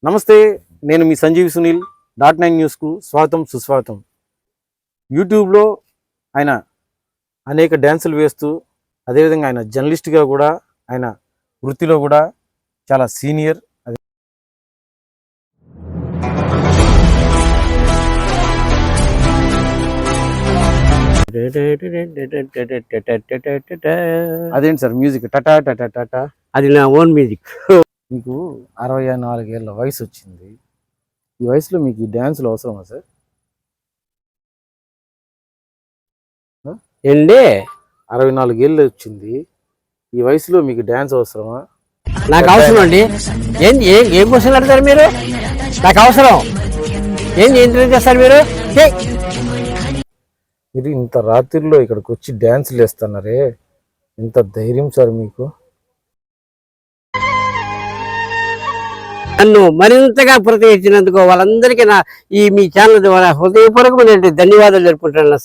నమస్తే, నేను మీ సంజీవ్ సునీల్. .9 న్యూస్కు స్వాగతం సుస్వాగతం. యూట్యూబ్లో ఆయన అనేక డ్యాన్సులు వేస్తూ, అదేవిధంగా ఆయన జర్నలిస్ట్గా కూడా, ఆయన వృత్తిలో కూడా చాలా సీనియర్. అదేంటి సార్ మ్యూజిక్ టటా టటా టటా? అది నా ఓన్ మ్యూజిక్. మీకు 64 ఏళ్ళ వయసు వచ్చింది. ఈ వయసులో మీకు ఈ డ్యాన్సులు అవసరమా సార్? ఏంటి 64 ఏళ్ళు వచ్చింది, ఈ వయసులో మీకు డ్యాన్స్ అవసరమా? నాకు అవసరం అండి. ఏంటి ఏం క్వశ్చన్ అడతారు మీరు? నాకు అవసరం ఏంటి? ఇంటర్వ్యూ చేస్తారు మీరు? మీరు ఇంత రాత్రిలో ఇక్కడికి వచ్చి డ్యాన్సులు వేస్తున్నారే, ఇంత ధైర్యం సార్ మీకు? నన్ను మరింతగా ప్రోత్సహించినందుకు వాళ్ళందరికీ మీ ఛానల్ ద్వారా హృదయపూర్వకమైన ధన్యవాదాలు జరుపుకుంటున్నాను.